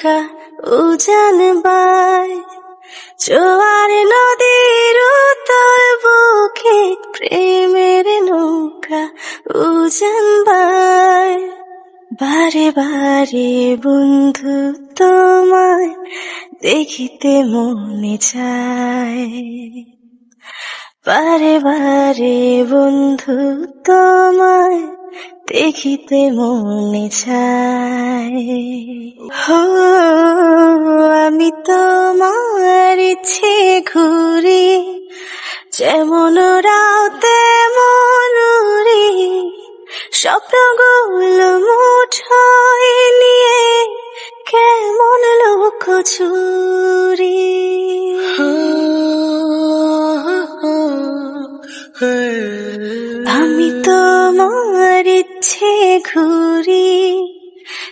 নৌকা উজান বায়, জোয়ার নদীর উতল বুকে প্রেমের নৌকা উজান বায়। বারে বারে বন্ধু তোমায় দেখিতে মনে চায়, বারে বারে বন্ধু তোমায় দেখিতে মনে চায়। হো, আমি তোমার ইচ্ছে ঘুরি, যেমন রাও তেমন উড়ি, স্বপ্নগুলো মুঠোয় নিয়ে কেমন লুকোচুরি। আমি তোমার ইচ্ছে ঘুরি,